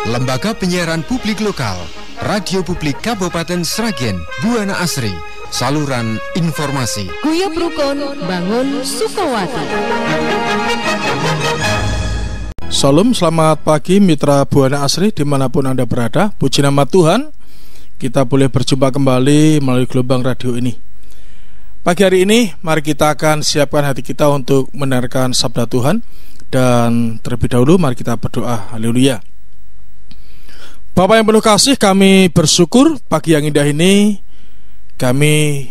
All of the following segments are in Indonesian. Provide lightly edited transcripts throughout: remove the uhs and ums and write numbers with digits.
Lembaga Penyiaran Publik Lokal, Radio Publik Kabupaten Sragen, Buana Asri, saluran informasi. Guyub Rukun, bangun Sukawati. Salam, selamat pagi mitra Buana Asri dimanapun Anda berada. Puji nama Tuhan, kita boleh berjumpa kembali melalui gelombang radio ini. Pagi hari ini, mari kita akan siapkan hati kita untuk mendengarkan sabda Tuhan. Dan terlebih dahulu mari kita berdoa. Haleluya. Bapa yang penuh kasih, kami bersyukur pagi yang indah ini kami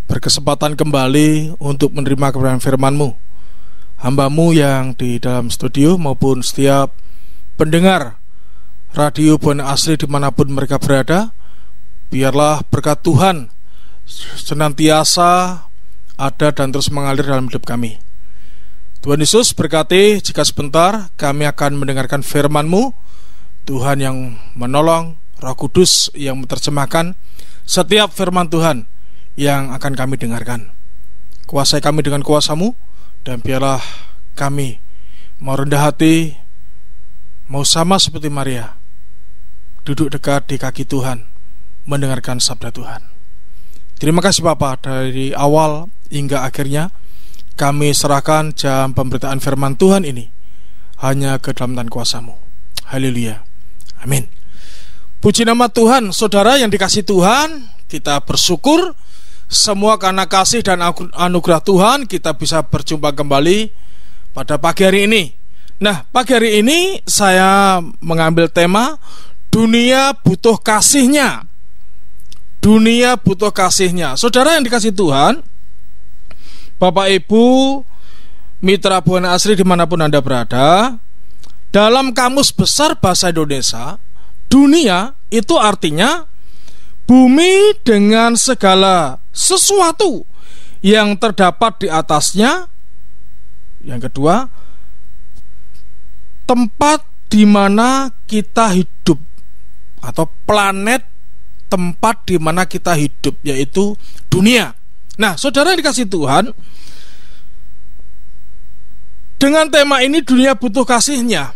berkesempatan kembali untuk menerima kebenaran firman-Mu. Hamba-Mu yang di dalam studio maupun setiap pendengar radio Buana Asri dimanapun mereka berada, biarlah berkat Tuhan senantiasa ada dan terus mengalir dalam hidup kami. Tuhan Yesus berkati jika sebentar kami akan mendengarkan firman-Mu. Tuhan yang menolong, Roh Kudus yang menerjemahkan setiap firman Tuhan yang akan kami dengarkan. Kuasai kami dengan kuasa-Mu, dan biarlah kami mau rendah hati, mau sama seperti Maria, duduk dekat di kaki Tuhan, mendengarkan sabda Tuhan. Terima kasih Bapa, dari awal hingga akhirnya kami serahkan jam pemberitaan firman Tuhan ini hanya ke dalam tangan kuasa-Mu. Haleluya. Amin. Puji nama Tuhan. Saudara yang dikasihi Tuhan, kita bersyukur semua karena kasih dan anugerah Tuhan kita bisa berjumpa kembali pada pagi hari ini. Nah, pagi hari ini saya mengambil tema dunia butuh kasihnya. Dunia butuh kasihnya. Saudara yang dikasihi Tuhan, Bapak Ibu mitra Buana Asri dimanapun Anda berada, dalam Kamus Besar Bahasa Indonesia, dunia itu artinya bumi dengan segala sesuatu yang terdapat di atasnya. Yang kedua, tempat di mana kita hidup, atau planet tempat di mana kita hidup, yaitu dunia. Nah, saudara yang dikasihi Tuhan, dengan tema ini dunia butuh kasihnya,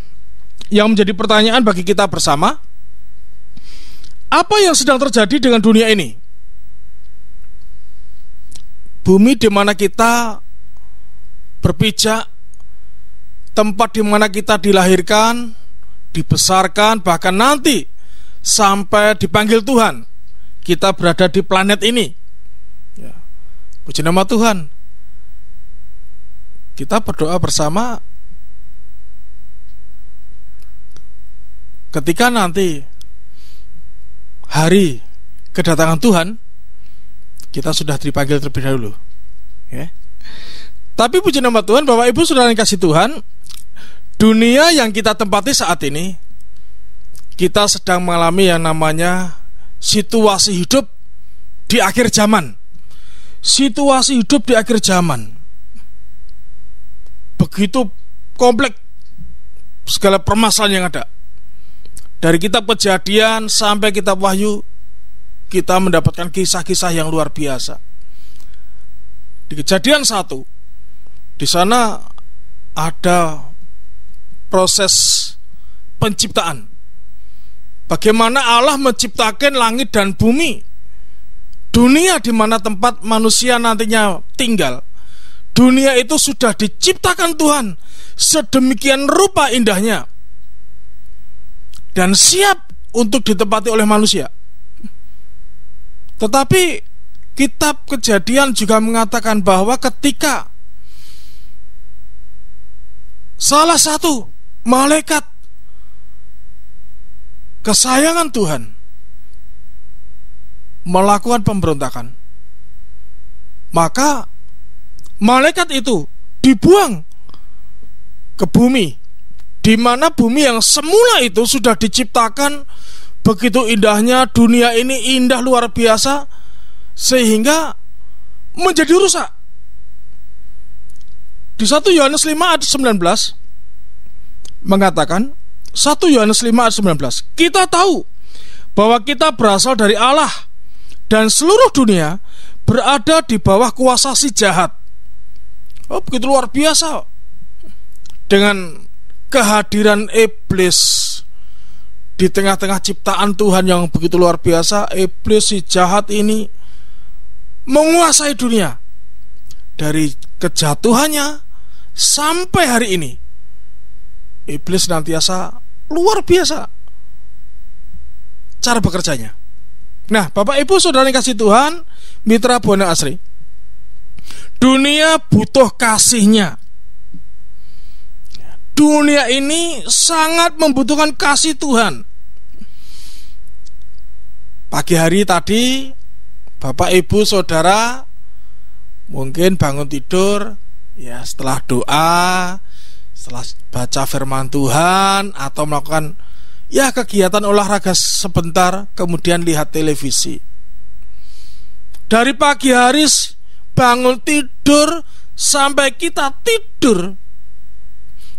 yang menjadi pertanyaan bagi kita bersama, apa yang sedang terjadi dengan dunia ini? Bumi di mana kita berpijak, tempat di mana kita dilahirkan, dibesarkan, bahkan nanti sampai dipanggil Tuhan, kita berada di planet ini. Ya. Puji nama Tuhan. Kita berdoa bersama, ketika nanti hari kedatangan Tuhan, kita sudah dipanggil terlebih dahulu, ya. Tapi puji nama Tuhan, Bapak Ibu saudara yang kasih Tuhan, dunia yang kita tempati saat ini, kita sedang mengalami yang namanya situasi hidup di akhir zaman. Situasi hidup di akhir zaman begitu kompleks, segala permasalahan yang ada. Dari kitab Kejadian sampai kitab Wahyu, kita mendapatkan kisah-kisah yang luar biasa. Di Kejadian 1, di sana ada proses penciptaan. Bagaimana Allah menciptakan langit dan bumi, dunia di mana tempat manusia nantinya tinggal. Dunia itu sudah diciptakan Tuhan sedemikian rupa indahnya dan siap untuk ditempati oleh manusia. Tetapi kitab Kejadian juga mengatakan bahwa ketika salah satu malaikat kesayangan Tuhan melakukan pemberontakan, maka malaikat itu dibuang ke bumi, di mana bumi yang semula itu sudah diciptakan begitu indahnya. Dunia ini indah luar biasa sehingga menjadi rusak. Di 1 Yohanes 5 ayat 19 mengatakan, 1 Yohanes 5 ayat 19, kita tahu bahwa kita berasal dari Allah dan seluruh dunia berada di bawah kuasa si jahat. Oh, begitu luar biasa. Dengan kehadiran iblis di tengah-tengah ciptaan Tuhan yang begitu luar biasa, iblis si jahat ini menguasai dunia. Dari kejatuhannya sampai hari ini, iblis senantiasa luar biasa cara bekerjanya. Nah, Bapak Ibu Saudara yang kasih Tuhan, mitra Buana Asri, dunia butuh kasihnya. Dunia ini sangat membutuhkan kasih Tuhan. Pagi hari tadi, Bapak Ibu Saudara mungkin bangun tidur, ya setelah doa, setelah baca firman Tuhan, atau melakukan ya kegiatan olahraga sebentar, kemudian lihat televisi. Dari pagi hari bangun tidur sampai kita tidur,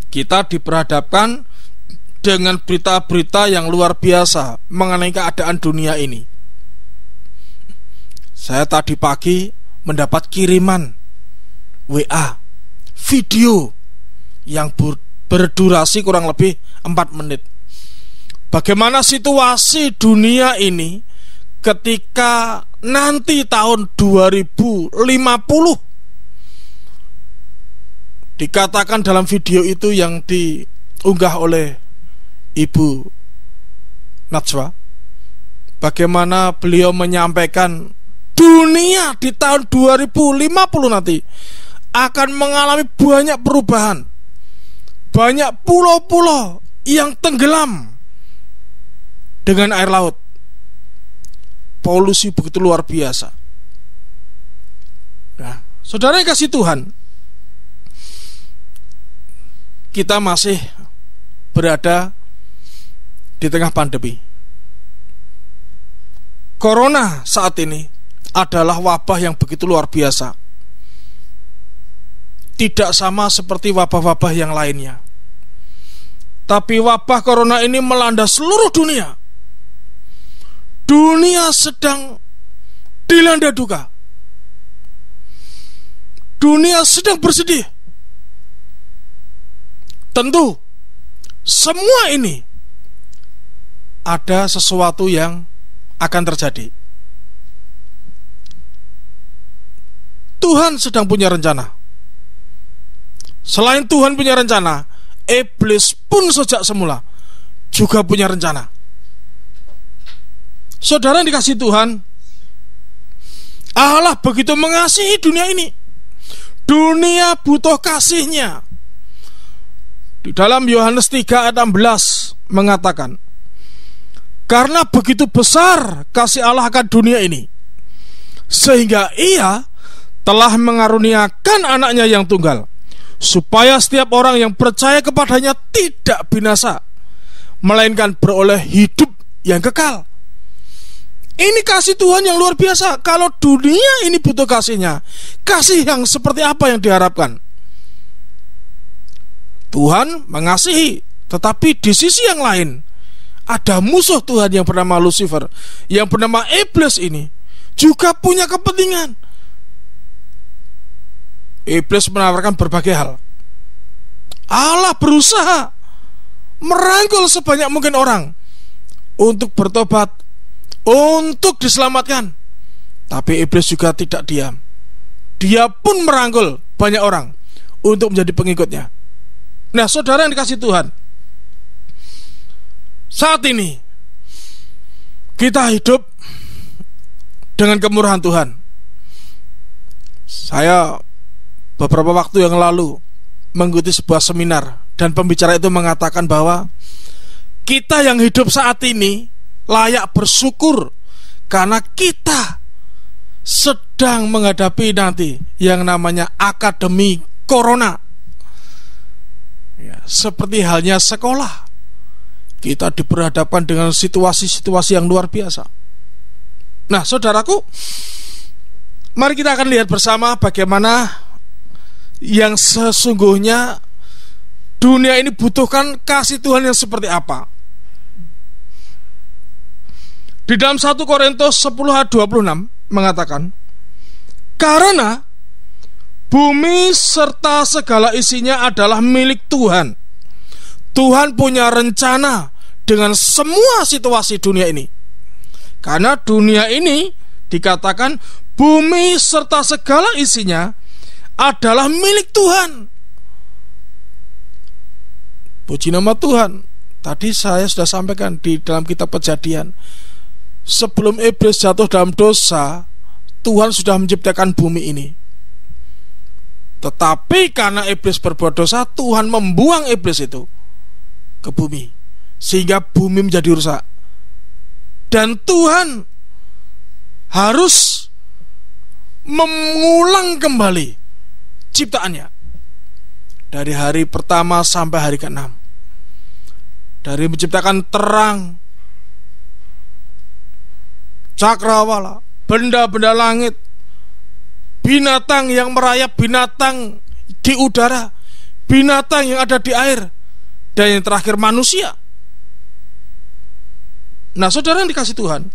kita diperhadapkan dengan berita-berita yang luar biasa mengenai keadaan dunia ini. Saya tadi pagi mendapat kiriman WA video yang berdurasi kurang lebih 4 menit. Bagaimana situasi dunia ini ketika nanti tahun 2050. Dikatakan dalam video itu yang diunggah oleh Ibu Najwa, bagaimana beliau menyampaikan dunia di tahun 2050 nanti akan mengalami banyak perubahan. Banyak pulau-pulau yang tenggelam dengan air laut. Polusi begitu luar biasa. Nah, saudara yang kasih Tuhan, kita masih berada di tengah pandemi. Corona saat ini adalah wabah yang begitu luar biasa. Tidak sama seperti wabah-wabah yang lainnya. Tapi wabah corona ini melanda seluruh dunia. Dunia sedang dilanda duka. Dunia sedang bersedih. Tentu semua ini ada sesuatu yang akan terjadi. Tuhan sedang punya rencana. Selain Tuhan punya rencana, iblis pun sejak semula juga punya rencana. Saudara yang dikasihi Tuhan, Allah begitu mengasihi dunia ini. Dunia butuh kasihnya. Di dalam Yohanes 3 ayat 16 mengatakan, karena begitu besar kasih Allah akan dunia ini, sehingga Ia telah mengaruniakan anaknya yang tunggal, supaya setiap orang yang percaya kepadanya tidak binasa, melainkan beroleh hidup yang kekal. Ini kasih Tuhan yang luar biasa. Kalau dunia ini butuh kasihnya, kasih yang seperti apa yang diharapkan? Tuhan mengasihi, tetapi di sisi yang lain ada musuh Tuhan yang bernama Lucifer, yang bernama iblis ini juga punya kepentingan. Iblis menawarkan berbagai hal. Allah berusaha merangkul sebanyak mungkin orang untuk bertobat, untuk diselamatkan. Tapi iblis juga tidak diam. Dia pun merangkul banyak orang untuk menjadi pengikutnya. Nah, saudara yang dikasihi Tuhan, saat ini kita hidup dengan kemurahan Tuhan. Saya beberapa waktu yang lalu mengikuti sebuah seminar, dan pembicara itu mengatakan bahwa kita yang hidup saat ini layak bersyukur karena kita sedang menghadapi nanti yang namanya akademi corona. Ya, seperti halnya sekolah, kita diperhadapkan dengan situasi-situasi yang luar biasa. Nah, saudaraku, mari kita akan lihat bersama bagaimana yang sesungguhnya dunia ini butuhkan kasih Tuhan yang seperti apa. Di dalam 1 Korintus 10 ayat 26 mengatakan, karena bumi serta segala isinya adalah milik Tuhan. Tuhan punya rencana dengan semua situasi dunia ini. Karena dunia ini dikatakan bumi serta segala isinya adalah milik Tuhan. Puji nama Tuhan. Tadi saya sudah sampaikan di dalam kitab Kejadian, sebelum iblis jatuh dalam dosa, Tuhan sudah menciptakan bumi ini. Tetapi karena iblis berbuat dosa, Tuhan membuang iblis itu ke bumi, sehingga bumi menjadi rusak. Dan Tuhan harus mengulang kembali ciptaannya dari hari pertama sampai hari ke-6. Dari menciptakan terang, cakrawala, benda-benda langit, binatang yang merayap, binatang di udara, binatang yang ada di air, dan yang terakhir manusia. Nah, saudara yang dikasih Tuhan,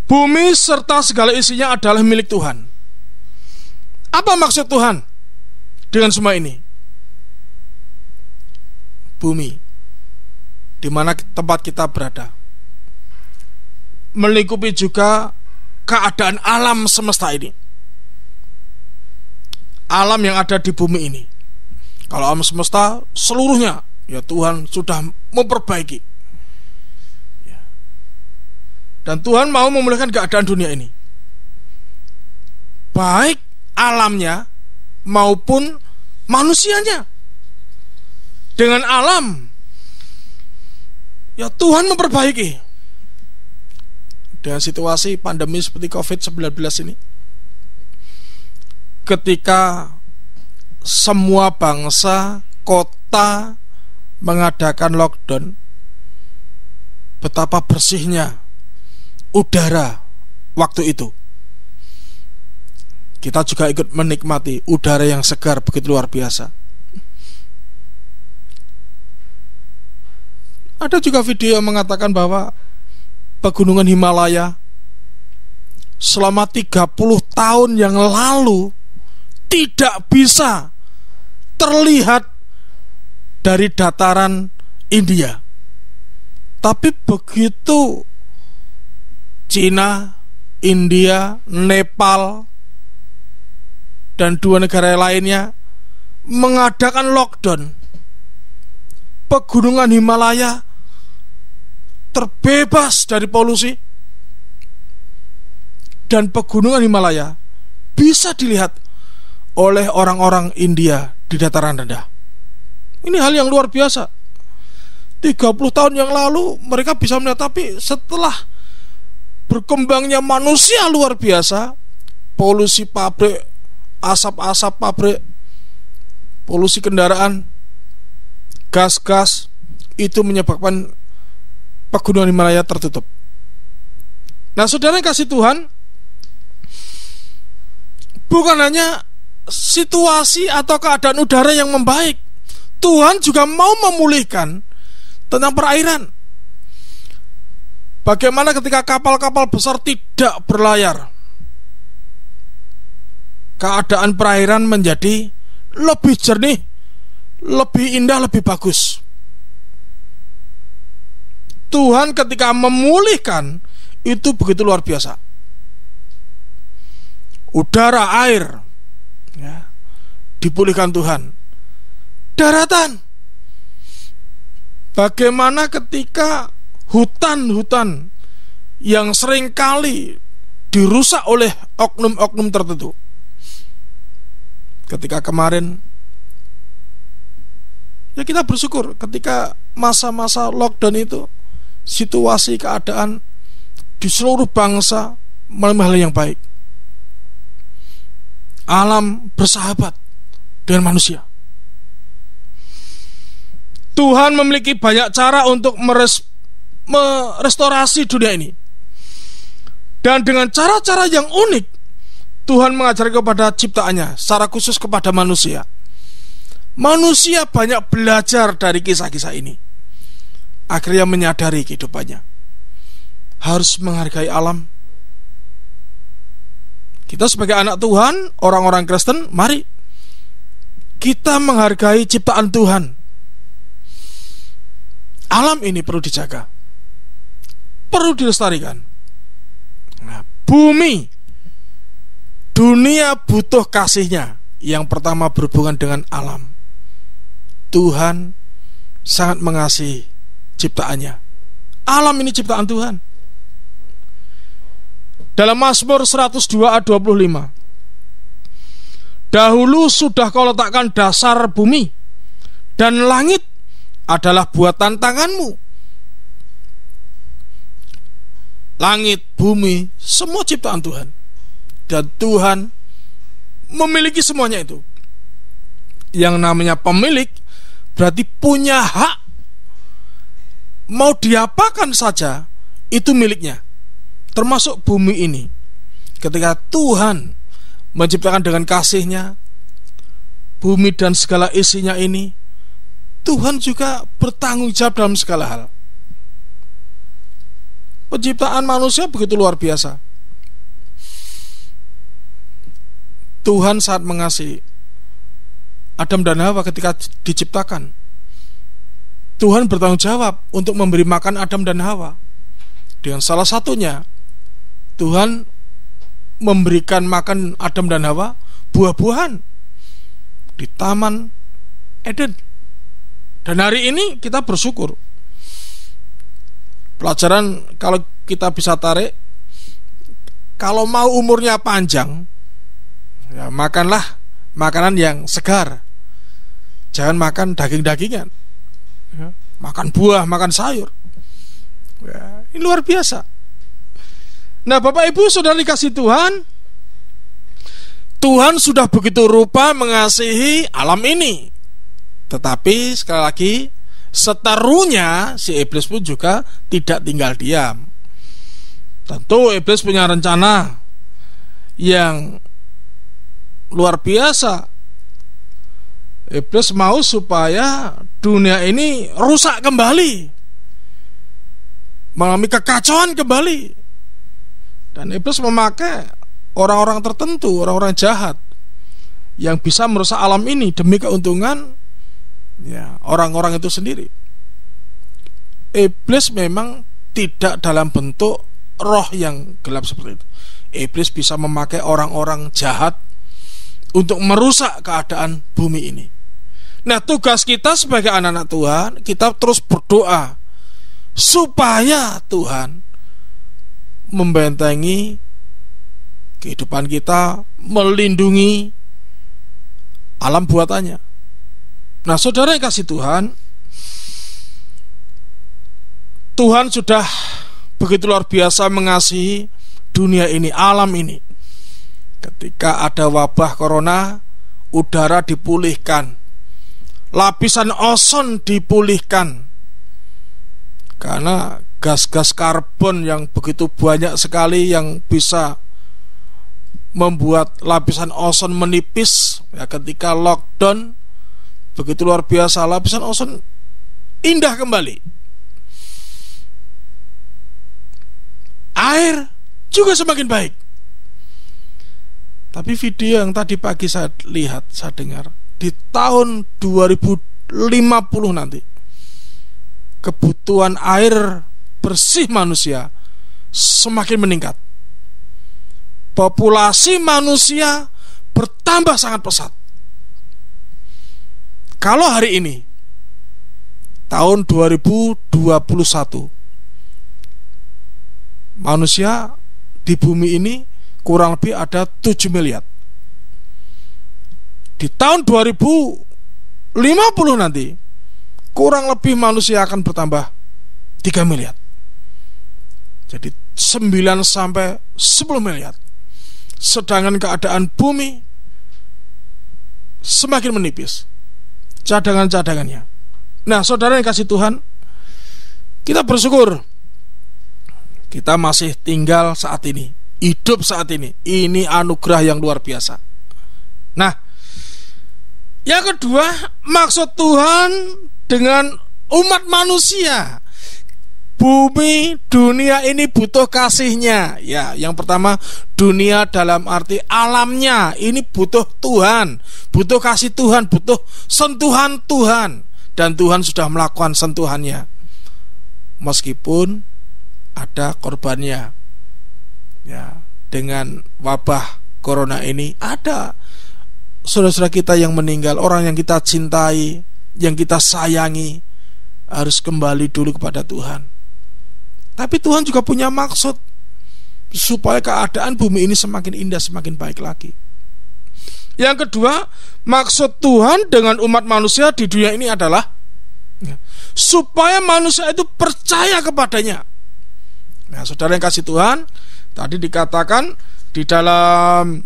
bumi serta segala isinya adalah milik Tuhan. Apa maksud Tuhan dengan semua ini? Bumi, di mana tempat kita berada, melingkupi juga keadaan alam semesta ini, alam yang ada di bumi ini. Kalau alam semesta seluruhnya, ya Tuhan sudah memperbaiki, ya. Dan Tuhan mau memulihkan keadaan dunia ini, baik alamnya maupun manusianya. Dengan alam, ya Tuhan memperbaiki. Dengan situasi pandemi seperti COVID-19 ini, ketika semua bangsa, kota mengadakan lockdown, betapa bersihnya udara waktu itu. Kita juga ikut menikmati udara yang segar begitu luar biasa. Ada juga video yang mengatakan bahwa pegunungan Himalaya selama 30 tahun yang lalu tidak bisa terlihat dari dataran India. Tapi begitu Cina, India, Nepal, dan 2 negara lainnya mengadakan lockdown, pegunungan Himalaya terbebas dari polusi, dan pegunungan Himalaya bisa dilihat oleh orang-orang India di dataran rendah. Ini hal yang luar biasa. 30 tahun yang lalu mereka bisa melihat, tapi setelah berkembangnya manusia luar biasa, polusi pabrik, asap-asap pabrik, polusi kendaraan, gas-gas, itu menyebabkan pegunungan Himalaya tertutup. Nah, saudara yang kasih Tuhan, bukan hanya situasi atau keadaan udara yang membaik, Tuhan juga mau memulihkan tentang perairan. Bagaimana ketika kapal-kapal besar tidak berlayar, keadaan perairan menjadi lebih jernih, lebih indah, lebih bagus. Tuhan ketika memulihkan itu begitu luar biasa. Udara, air, ya, dipulihkan Tuhan. Daratan, bagaimana ketika hutan-hutan yang seringkali dirusak oleh oknum-oknum tertentu. Ketika kemarin, ya kita bersyukur ketika masa-masa lockdown itu, situasi keadaan di seluruh bangsa mengalami hal yang baik. Alam bersahabat dengan manusia. Tuhan memiliki banyak cara untuk merestorasi dunia ini. Dan dengan cara-cara yang unik, Tuhan mengajarkan kepada ciptaannya, secara khusus kepada manusia. Manusia banyak belajar dari kisah-kisah ini. Akhirnya menyadari kehidupannya harus menghargai alam. Kita sebagai anak Tuhan, orang-orang Kristen, mari kita menghargai ciptaan Tuhan. Alam ini perlu dijaga, perlu dilestarikan. Nah, bumi, dunia butuh kasihnya. Yang pertama berhubungan dengan alam. Tuhan sangat mengasihi ciptaannya. Alam ini ciptaan Tuhan. Dalam Mazmur 102 ayat 25, dahulu sudah kau letakkan dasar bumi, dan langit adalah buatan tanganmu. Langit, bumi, semua ciptaan Tuhan. Dan Tuhan memiliki semuanya itu. Yang namanya pemilik berarti punya hak. Mau diapakan saja itu miliknya, termasuk bumi ini. Ketika Tuhan menciptakan dengan kasih-Nya bumi dan segala isinya ini, Tuhan juga bertanggung jawab dalam segala hal. Penciptaan manusia begitu luar biasa. Tuhan saat mengasihi Adam dan Hawa ketika diciptakan, Tuhan bertanggung jawab untuk memberi makan Adam dan Hawa. Dengan salah satunya, Tuhan memberikan makan Adam dan Hawa buah-buahan di Taman Eden. Dan hari ini kita bersyukur. Pelajaran kalau kita bisa tarik, kalau mau umurnya panjang, ya makanlah makanan yang segar. Jangan makan daging-dagingan, ya, makan buah, makan sayur, ya, ini luar biasa. Nah, Bapak Ibu Saudara dikasih Tuhan, Tuhan sudah begitu rupa mengasihi alam ini. Tetapi sekali lagi, seterunya si iblis pun juga tidak tinggal diam. Tentu iblis punya rencana yang luar biasa. Iblis mau supaya dunia ini rusak kembali, mengalami kekacauan kembali. Dan iblis memakai orang-orang tertentu, orang-orang jahat yang bisa merusak alam ini demi keuntungan, ya, orang-orang itu sendiri. Iblis memang tidak dalam bentuk roh yang gelap seperti itu. Iblis bisa memakai orang-orang jahat untuk merusak keadaan bumi ini. Nah, tugas kita sebagai anak-anak Tuhan, kita terus berdoa supaya Tuhan membentengi kehidupan kita, melindungi alam buatannya. Nah, saudara yang kasih Tuhan, Tuhan sudah begitu luar biasa mengasihi dunia ini, alam ini. Ketika ada wabah corona, udara dipulihkan, lapisan ozon dipulihkan, karena gas-gas karbon yang begitu banyak sekali yang bisa membuat lapisan ozon menipis, ya, ketika lockdown begitu luar biasa, lapisan ozon indah kembali. Air juga semakin baik. Tapi video yang tadi pagi saya lihat, saya dengar, di tahun 2050 nanti kebutuhan air bersih manusia semakin meningkat. Populasi manusia bertambah sangat pesat. Kalau hari ini tahun 2021 manusia di bumi ini kurang lebih ada 7 miliar. Di tahun 2050 nanti kurang lebih manusia akan bertambah 3 miliar. Jadi 9 sampai 10 miliar. Sedangkan keadaan bumi semakin menipis cadangan-cadangannya. Nah, saudara yang kasih Tuhan, kita bersyukur kita masih tinggal saat ini, hidup saat ini. Ini anugerah yang luar biasa. Nah, yang kedua, maksud Tuhan dengan umat manusia, bumi, dunia ini butuh kasih-Nya. Ya, yang pertama, dunia dalam arti alamnya ini butuh Tuhan, butuh kasih Tuhan, butuh sentuhan Tuhan. Dan Tuhan sudah melakukan sentuhannya. meskipun ada korbannya. Ya, dengan wabah corona ini ada saudara-saudara kita yang meninggal, orang yang kita cintai, yang kita sayangi, harus kembali dulu kepada Tuhan. Tapi Tuhan juga punya maksud supaya keadaan bumi ini semakin indah, semakin baik lagi. Yang kedua, maksud Tuhan dengan umat manusia di dunia ini adalah supaya manusia itu percaya kepadanya. Nah, saudara yang kasih Tuhan, tadi dikatakan di dalam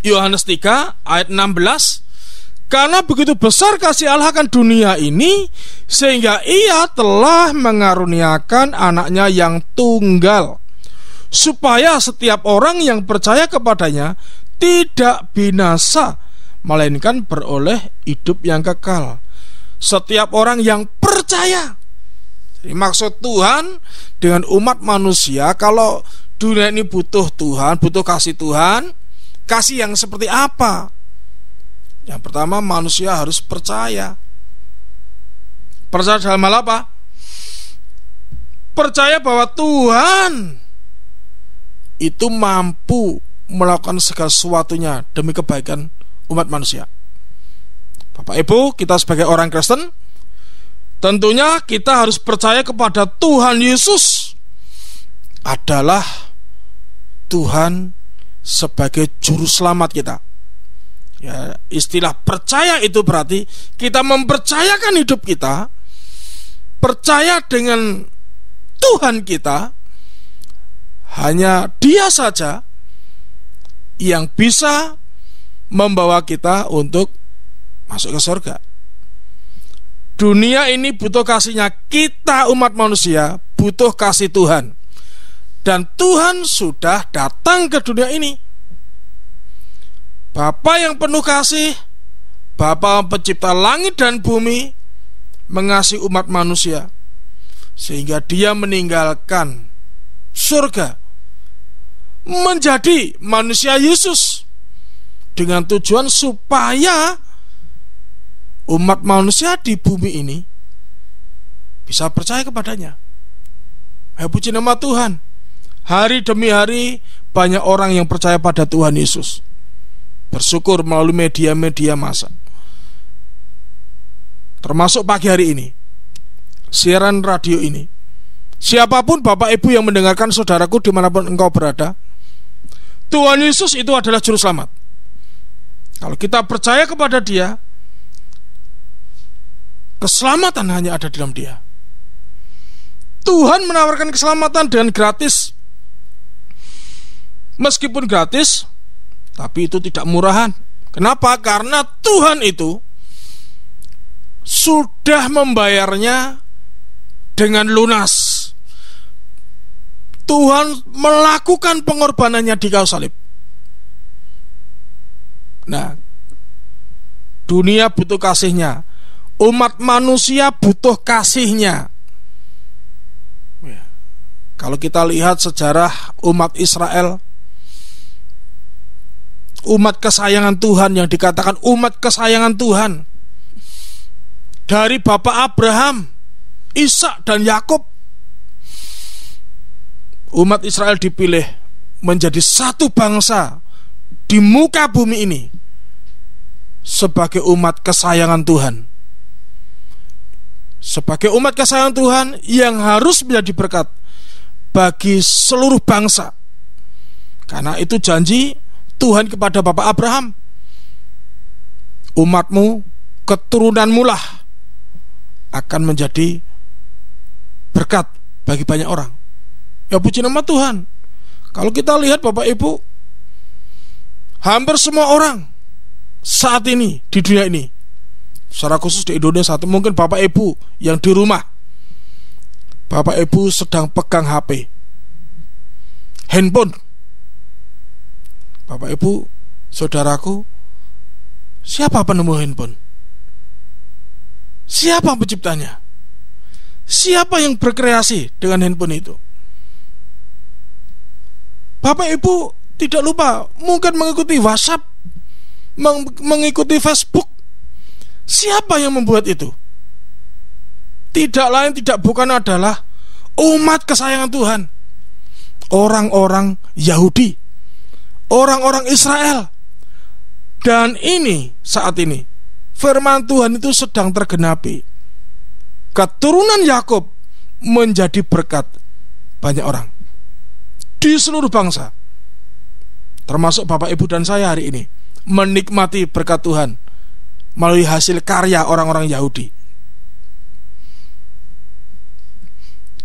Yohanes 3 ayat 16, karena begitu besar kasih Allah akan dunia ini, sehingga Ia telah mengaruniakan anaknya yang tunggal, supaya setiap orang yang percaya kepadanya tidak binasa, melainkan beroleh hidup yang kekal. Setiap orang yang percaya. Jadi maksud Tuhan dengan umat manusia, kalau dunia ini butuh Tuhan, butuh kasih Tuhan, kasih yang seperti apa? Yang pertama, manusia harus percaya. Percaya dalam hal apa? Percaya bahwa Tuhan itu mampu melakukan segala sesuatunya demi kebaikan umat manusia. Bapak Ibu, kita sebagai orang Kristen, tentunya kita harus percaya kepada Tuhan Yesus adalah Tuhan sebagai juru selamat kita. Ya, istilah percaya itu berarti kita mempercayakan hidup kita, percaya dengan Tuhan kita. Hanya Dia saja yang bisa membawa kita untuk masuk ke surga. Dunia ini butuh kasihnya, kita umat manusia butuh kasih Tuhan. Dan Tuhan sudah datang ke dunia ini. Bapa yang penuh kasih, Bapa pencipta langit dan bumi, mengasihi umat manusia, sehingga Dia meninggalkan surga, menjadi manusia Yesus, dengan tujuan supaya umat manusia di bumi ini bisa percaya kepadanya. Puji nama Tuhan. Hari demi hari banyak orang yang percaya pada Tuhan Yesus. Bersyukur melalui media-media massa, termasuk pagi hari ini, siaran radio ini. Siapapun Bapak Ibu yang mendengarkan saudaraku dimanapun engkau berada, Tuhan Yesus itu adalah juru selamat. Kalau kita percaya kepada Dia, keselamatan hanya ada di dalam Dia. Tuhan menawarkan keselamatan dengan gratis. Meskipun gratis, tapi itu tidak murahan. Kenapa? Karena Tuhan itu sudah membayarnya dengan lunas. Tuhan melakukan pengorbanannya di kayu salib. Nah, dunia butuh kasihnya, umat manusia butuh kasihnya. Kalau kita lihat sejarah umat Israel, umat kesayangan Tuhan, yang dikatakan umat kesayangan Tuhan, dari Bapak Abraham, Ishak dan Yakub, umat Israel dipilih menjadi satu bangsa di muka bumi ini sebagai umat kesayangan Tuhan. Sebagai umat kesayangan Tuhan yang harus menjadi berkat bagi seluruh bangsa. Karena itu janji Tuhan kepada Bapak Abraham, umatmu, keturunanmu lah akan menjadi berkat bagi banyak orang. Ya, puji nama Tuhan. Kalau kita lihat Bapak Ibu, hampir semua orang saat ini di dunia ini, secara khusus di Indonesia, mungkin Bapak Ibu yang di rumah, Bapak Ibu sedang pegang HP, handphone. Bapak Ibu, saudaraku, siapa penemu handphone? Siapa penciptanya? Siapa yang berkreasi dengan handphone itu? Bapak Ibu tidak lupa mungkin mengikuti WhatsApp, mengikuti Facebook. Siapa yang membuat itu? Tidak lain tidak bukan adalah umat kesayangan Tuhan, orang-orang Yahudi, orang-orang Israel. Dan ini saat ini firman Tuhan itu sedang tergenapi. Keturunan Yakub menjadi berkat banyak orang di seluruh bangsa, termasuk Bapak Ibu dan saya hari ini menikmati berkat Tuhan melalui hasil karya orang-orang Yahudi.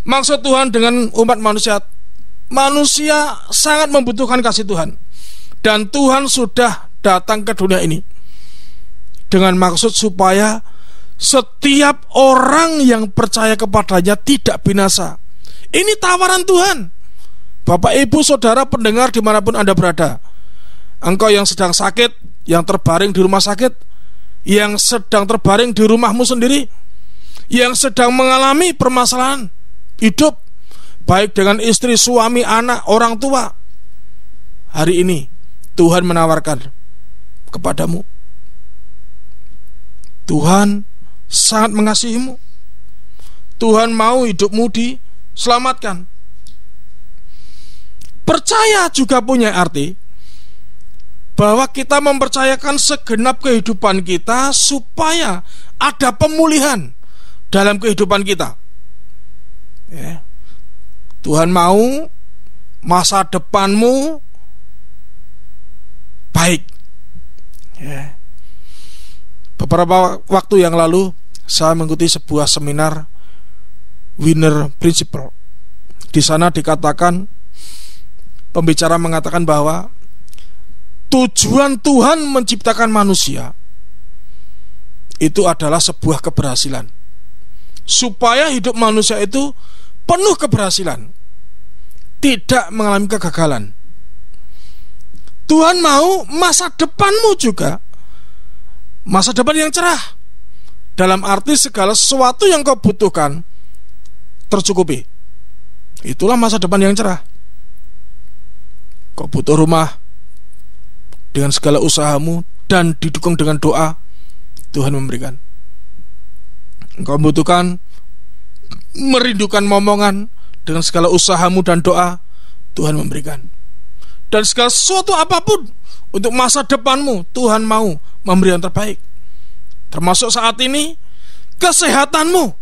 Maksud Tuhan dengan umat manusia, manusia sangat membutuhkan kasih Tuhan. Dan Tuhan sudah datang ke dunia ini dengan maksud supaya setiap orang yang percaya kepadanya tidak binasa. Ini tawaran Tuhan. Bapak, Ibu, Saudara, pendengar dimanapun Anda berada, engkau yang sedang sakit, yang terbaring di rumah sakit, yang sedang terbaring di rumahmu sendiri, yang sedang mengalami permasalahan hidup, baik dengan istri, suami, anak, orang tua, hari ini Tuhan menawarkan kepadamu. Tuhan sangat mengasihimu. Tuhan mau hidupmu diselamatkan. Percaya juga punya arti bahwa kita mempercayakan segenap kehidupan kita supaya ada pemulihan dalam kehidupan kita. Ya. Tuhan mau masa depanmu baik. Ya. Beberapa waktu yang lalu saya mengikuti sebuah seminar Winner Principle. Di sana dikatakan, pembicara mengatakan bahwa tujuan Tuhan menciptakan manusia itu adalah sebuah keberhasilan, supaya hidup manusia itu penuh keberhasilan, tidak mengalami kegagalan. Tuhan mau masa depanmu juga masa depan yang cerah, dalam arti segala sesuatu yang kau butuhkan tercukupi. Itulah masa depan yang cerah. Kau butuh rumah, dengan segala usahamu dan didukung dengan doa, Tuhan memberikan. Engkau membutuhkan, merindukan momongan, dengan segala usahamu dan doa, Tuhan memberikan. Dan segala sesuatu apapun untuk masa depanmu, Tuhan mau memberi yang terbaik. Termasuk saat ini kesehatanmu.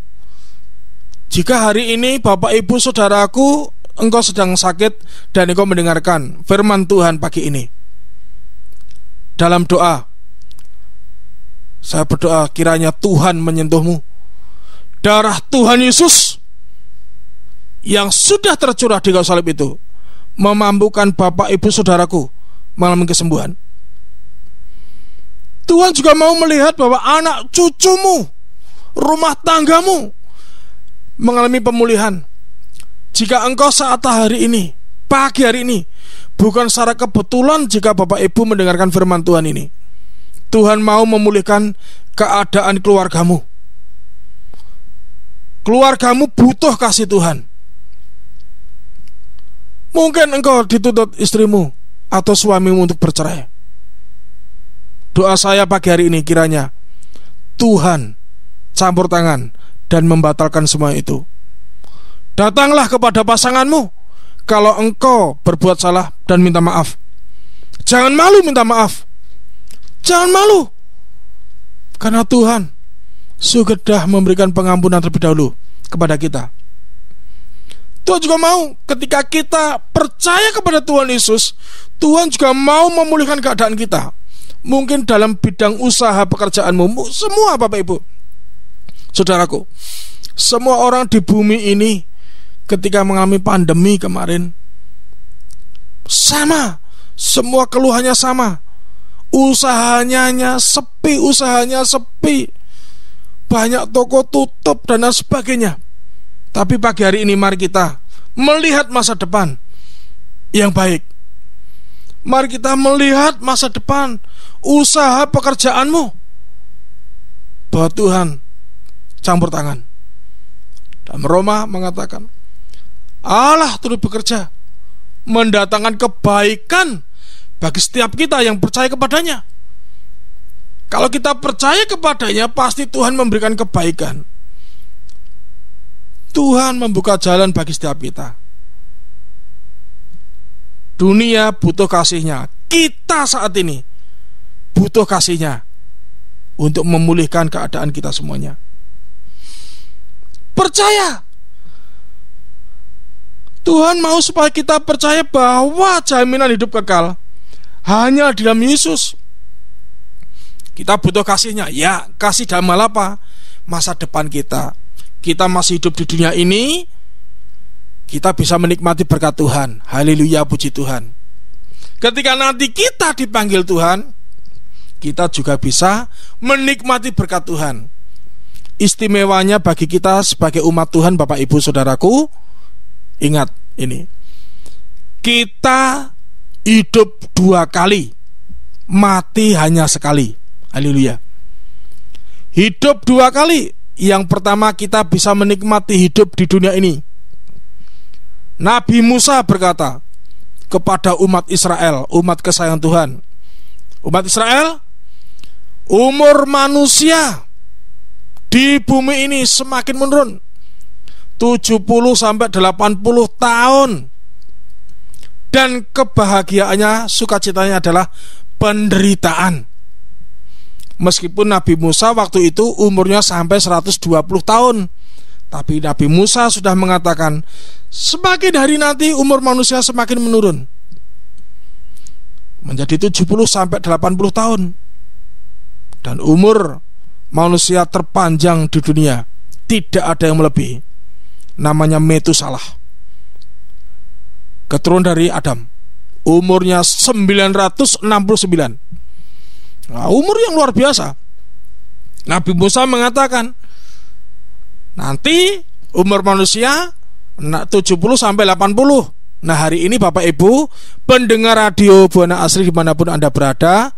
Jika hari ini Bapak, Ibu, Saudaraku, engkau sedang sakit dan engkau mendengarkan firman Tuhan pagi ini, dalam doa saya berdoa kiranya Tuhan menyentuhmu. Darah Tuhan Yesus yang sudah tercurah di kayu salib itu memampukan Bapak, Ibu, Saudaraku mengalami kesembuhan. Tuhan juga mau melihat bahwa anak cucumu, rumah tanggamu mengalami pemulihan. Jika engkau saat hari ini, pagi hari ini, bukan secara kebetulan jika Bapak Ibu mendengarkan firman Tuhan ini, Tuhan mau memulihkan keadaan keluargamu. Keluargamu butuh kasih Tuhan. Mungkin engkau dituntut istrimu atau suamimu untuk bercerai. Doa saya pagi hari ini kiranya Tuhan campur tangan dan membatalkan semua itu. Datanglah kepada pasanganmu kalau engkau berbuat salah dan minta maaf. Jangan malu minta maaf. Jangan malu, karena Tuhan sudah memberikan pengampunan terlebih dahulu kepada kita. Tuhan juga mau ketika kita percaya kepada Tuhan Yesus, Tuhan juga mau memulihkan keadaan kita. Mungkin dalam bidang usaha pekerjaanmu, semua Bapak Ibu Saudaraku, semua orang di bumi ini ketika mengalami pandemi kemarin sama, semua keluhannya sama. Usahanya sepi, banyak toko tutup dan lain sebagainya. Tapi pagi hari ini mari kita melihat masa depan yang baik. Mari kita melihat masa depan usaha pekerjaanmu, bahwa Tuhan campur tangan. Dan Roma mengatakan Allah turut bekerja mendatangkan kebaikan bagi setiap kita yang percaya kepadanya. Kalau kita percaya kepadanya, pasti Tuhan memberikan kebaikan. Tuhan membuka jalan bagi setiap kita. Dunia butuh kasih-Nya. Kita saat ini butuh kasih-Nya untuk memulihkan keadaan kita semuanya. Percaya. Tuhan mau supaya kita percaya bahwa jaminan hidup kekal hanya di dalam Yesus. Kita butuh kasih-Nya. Ya, kasih dalam hal apa? Masa depan kita. Kita masih hidup di dunia ini, kita bisa menikmati berkat Tuhan. Haleluya, puji Tuhan. Ketika nanti kita dipanggil Tuhan, kita juga bisa menikmati berkat Tuhan. Istimewanya bagi kita sebagai umat Tuhan, Bapak Ibu Saudaraku, ingat ini, kita hidup 2 kali, mati hanya sekali. Haleluya. Hidup 2 kali. Yang pertama, kita bisa menikmati hidup di dunia ini. Nabi Musa berkata kepada umat Israel, umat kesayangan Tuhan, umat Israel, umur manusia di bumi ini semakin menurun, 70-80 tahun. Dan kebahagiaannya, sukacitanya adalah penderitaan. Meskipun Nabi Musa waktu itu umurnya sampai 120 tahun, tapi Nabi Musa sudah mengatakan, semakin hari nanti umur manusia semakin menurun, menjadi 70-80 tahun. Dan umur manusia terpanjang di dunia tidak ada yang melebihi, namanya Metusalah, keturunan dari Adam. Umurnya 969. Nah, umur yang luar biasa. Nabi Musa mengatakan, nanti umur manusia 70-80. Nah, hari ini Bapak Ibu pendengar radio Buana Asri dimanapun Anda berada,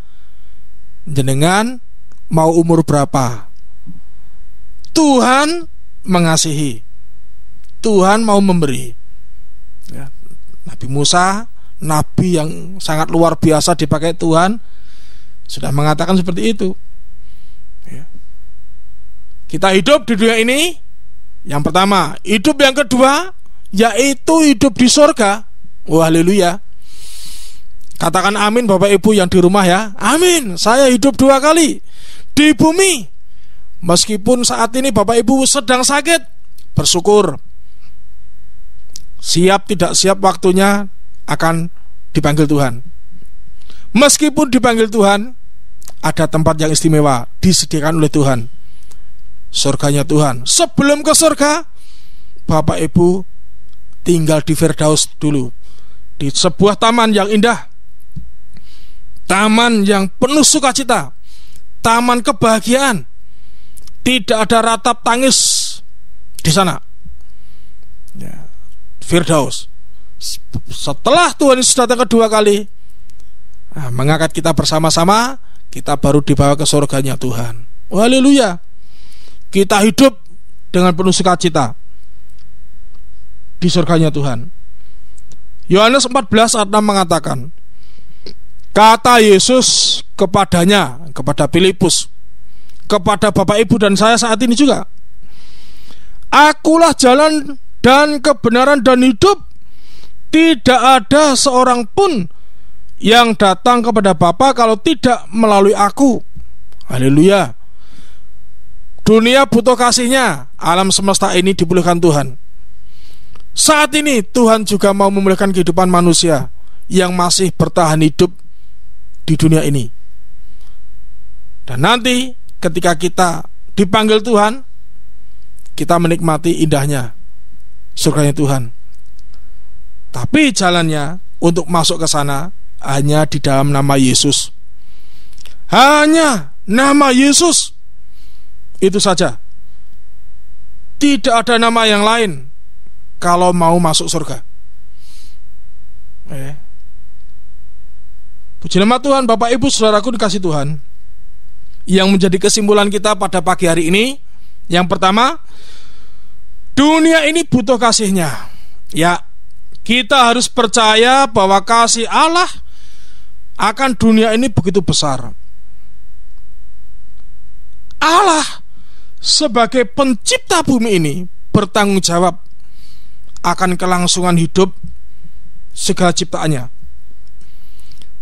jenengan mau umur berapa? Tuhan mengasihi, Tuhan mau memberi. Ya, Nabi Musa, nabi yang sangat luar biasa dipakai Tuhan, sudah mengatakan seperti itu. Ya. Kita hidup di dunia ini, yang pertama. Hidup yang kedua, yaitu hidup di surga. Wah, haleluya. Katakan amin Bapak Ibu yang di rumah ya. Amin. Saya hidup 2 kali di bumi. Meskipun saat ini Bapak Ibu sedang sakit, bersyukur. Siap tidak siap waktunya akan dipanggil Tuhan. Meskipun dipanggil Tuhan, ada tempat yang istimewa disediakan oleh Tuhan, surganya Tuhan. Sebelum ke surga, Bapak Ibu tinggal di Firdaus dulu, di sebuah taman yang indah, taman yang penuh sukacita, taman kebahagiaan. Tidak ada ratap tangis di sana. Ya, Firdaus. Setelah Tuhan Yesus datang kedua kali, mengangkat kita bersama-sama, kita baru dibawa ke surganya Tuhan. Haleluya. Kita hidup dengan penuh sukacita di surganya Tuhan. Yohanes 14 ayat 6 mengatakan, kata Yesus kepadanya, kepada Filipus, kepada Bapak Ibu dan saya saat ini juga, akulah jalan dan kebenaran dan hidup. Tidak ada seorang pun yang datang kepada Bapa kalau tidak melalui aku. Haleluya. Dunia butuh kasih-Nya. Alam semesta ini dipulihkan Tuhan. Saat ini Tuhan juga mau memulihkan kehidupan manusia yang masih bertahan hidup di dunia ini. Dan nanti ketika kita dipanggil Tuhan, kita menikmati indahnya surganya Tuhan. Tapi jalannya untuk masuk ke sana hanya di dalam nama Yesus. Hanya nama Yesus. Itu saja. Tidak ada nama yang lain kalau mau masuk surga. Puji nama Tuhan. Bapak Ibu Saudaraku dikasih Tuhan, yang menjadi kesimpulan kita pada pagi hari ini, yang pertama, dunia ini butuh kasih-Nya. Ya, kita harus percaya bahwa kasih Allah akan dunia ini begitu besar. Allah sebagai pencipta bumi ini bertanggung jawab akan kelangsungan hidup segala ciptaannya.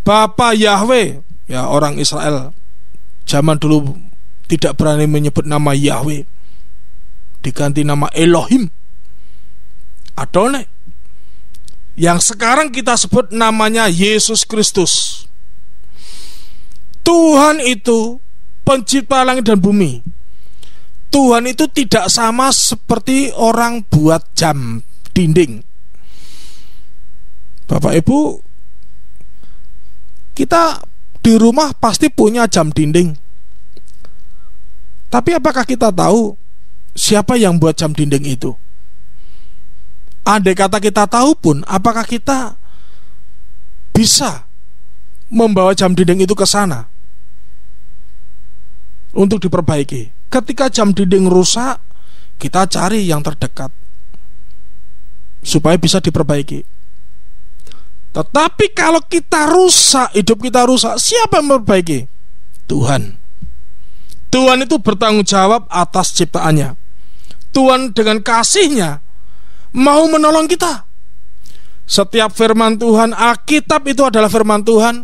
Bapa Yahweh, ya orang Israel zaman dulu tidak berani menyebut nama Yahweh, diganti nama Elohim, Adonai. Yang sekarang kita sebut namanya Yesus Kristus. Tuhan itu pencipta langit dan bumi. Tuhan itu tidak sama seperti orang buat jam dinding. Bapak Ibu, kita di rumah pasti punya jam dinding. Tapi apakah kita tahu siapa yang buat jam dinding itu? Andai kata kita tahu pun, apakah kita bisa membawa jam dinding itu ke sana untuk diperbaiki? Ketika jam dinding rusak, kita cari yang terdekat supaya bisa diperbaiki. Tetapi kalau kita rusak, hidup kita rusak, siapa yang memperbaiki? Tuhan. Tuhan itu bertanggung jawab atas ciptaannya. Tuhan dengan kasih-Nya mau menolong kita. Setiap firman Tuhan, Alkitab itu adalah firman Tuhan.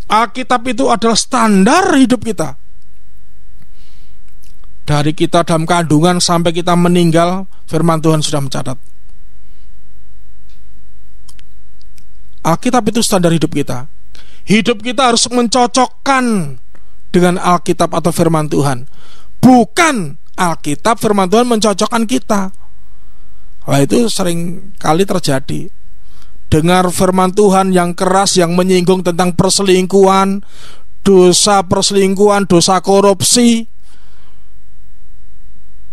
Alkitab itu adalah standar hidup kita. Dari kita dalam kandungan sampai kita meninggal, firman Tuhan sudah mencatat. Alkitab itu standar hidup kita. Hidup kita harus mencocokkan dengan Alkitab atau firman Tuhan. Bukan Alkitab, firman Tuhan mencocokkan kita. Wah, itu sering kali terjadi. Dengar firman Tuhan yang keras, yang menyinggung tentang perselingkuhan, dosa perselingkuhan, dosa korupsi,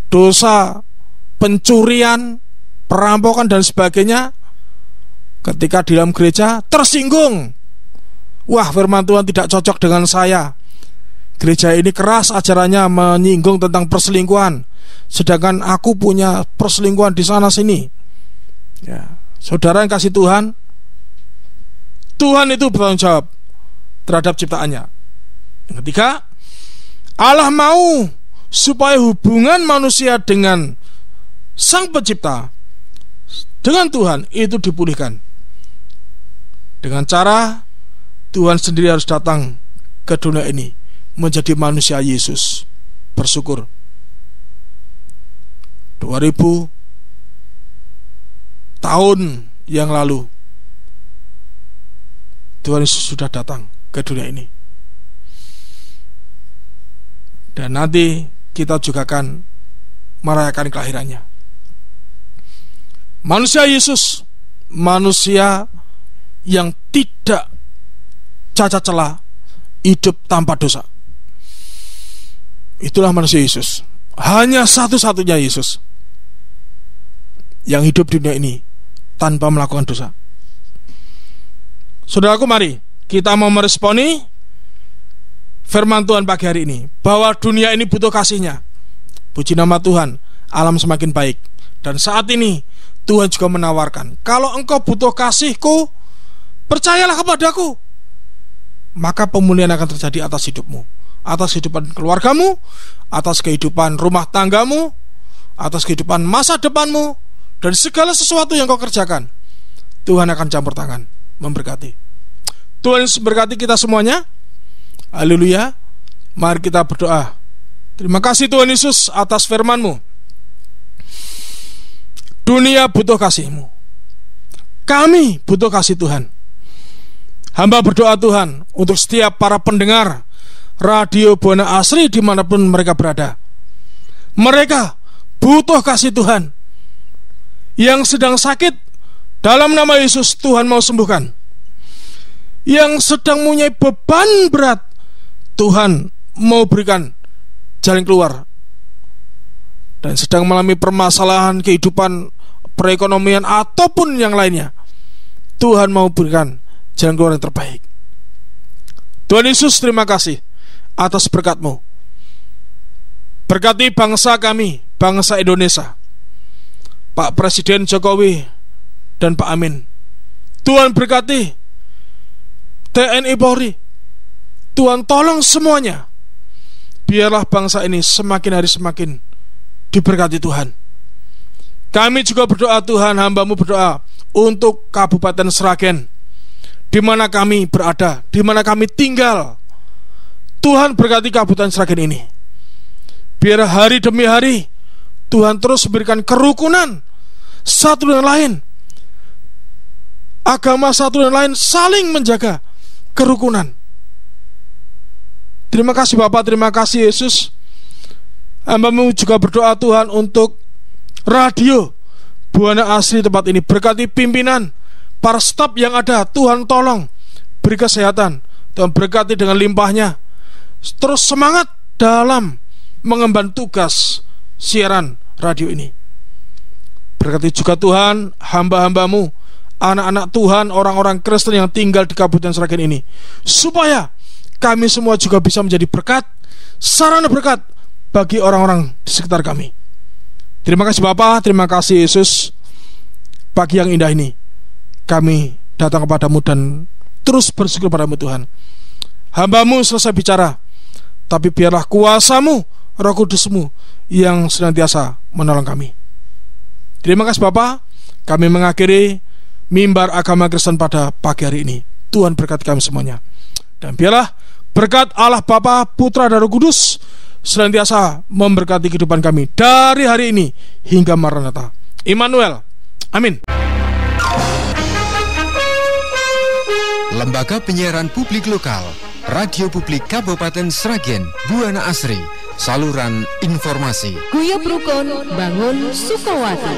dosa pencurian, perampokan dan sebagainya. Ketika di dalam gereja tersinggung, wah, firman Tuhan tidak cocok dengan saya. Gereja ini keras ajarannya, menyinggung tentang perselingkuhan, sedangkan aku punya perselingkuhan di sana sini. Ya, saudara yang kasih Tuhan, Tuhan itu bertanggung jawab terhadap ciptaannya. Yang ketiga, Allah mau supaya hubungan manusia dengan Sang Pencipta, dengan Tuhan itu dipulihkan. Dengan cara Tuhan sendiri harus datang ke dunia ini menjadi manusia Yesus. Bersyukur 2000 tahun yang lalu Tuhan Yesus sudah datang ke dunia ini. Dan nanti kita juga akan merayakan kelahirannya. Manusia Yesus, manusia yang tidak cacat celah, hidup tanpa dosa. Itulah manusia Yesus. Hanya satu-satunya Yesus yang hidup di dunia ini tanpa melakukan dosa. Saudaraku, mari kita mau meresponi firman Tuhan pagi hari ini, bahwa dunia ini butuh kasih-Nya. Puji nama Tuhan, alam semakin baik. Dan saat ini Tuhan juga menawarkan, kalau engkau butuh kasih-Ku, percayalah kepadaku, maka pemulihan akan terjadi atas hidupmu, atas kehidupan keluargamu, atas kehidupan rumah tanggamu, atas kehidupan masa depanmu, dan segala sesuatu yang kau kerjakan. Tuhan akan campur tangan memberkati. Tuhan memberkati kita semuanya. Haleluya. Mari kita berdoa. Terima kasih Tuhan Yesus atas firman-Mu. Dunia butuh kasih-Mu, kami butuh kasih Tuhan. Hamba berdoa Tuhan untuk setiap para pendengar Radio Buana Asri dimanapun mereka berada. Mereka butuh kasih Tuhan. Yang sedang sakit, dalam nama Yesus Tuhan mau sembuhkan. Yang sedang mempunyai beban berat, Tuhan mau berikan jalan keluar. Dan sedang mengalami permasalahan kehidupan, perekonomian ataupun yang lainnya, Tuhan mau berikan jalan keluar yang terbaik. Tuhan Yesus, terima kasih atas berkat-Mu. Berkati bangsa kami, bangsa Indonesia, Pak Presiden Jokowi dan Pak Amin. Tuhan berkati TNI Polri. Tuhan tolong semuanya. Biarlah bangsa ini semakin hari semakin diberkati Tuhan. Kami juga berdoa Tuhan, hamba-Mu berdoa untuk Kabupaten Sragen, di mana kami berada, di mana kami tinggal. Tuhan berkati Kabupaten Sragen ini. Biar hari demi hari Tuhan terus memberikan kerukunan satu dengan lain. Agama satu dan lain saling menjaga kerukunan. Terima kasih Bapak, terima kasih Yesus. Hamba-Mu juga berdoa Tuhan untuk radio Buana Asri tempat ini. Berkati pimpinan, para staf yang ada, Tuhan tolong beri kesehatan, Tuhan berkati dengan limpahnya. Terus semangat dalam mengemban tugas siaran radio ini. Berkati juga Tuhan hamba-hamba-Mu, anak-anak Tuhan, orang-orang Kristen yang tinggal di Kabupaten Sragen ini, supaya kami semua juga bisa menjadi berkat, sarana berkat bagi orang-orang di sekitar kami. Terima kasih Bapa, terima kasih Yesus. Pagi yang indah ini kami datang kepadamu dan terus bersyukur padamu Tuhan. Hamba-Mu selesai bicara, tapi biarlah kuasa-Mu, Roh Kudus-Mu yang senantiasa menolong kami. Terima kasih Bapa. Kami mengakhiri mimbar agama Kristen pada pagi hari ini. Tuhan berkati kami semuanya. Dan biarlah berkat Allah Bapa, Putra dan Roh Kudus senantiasa memberkati kehidupan kami dari hari ini hingga Maranatha. Immanuel. Amin. Lembaga Penyiaran Publik Lokal, Radio Publik Kabupaten Sragen, Buana Asri, saluran informasi. Guyub Rukun, bangun Sukawati.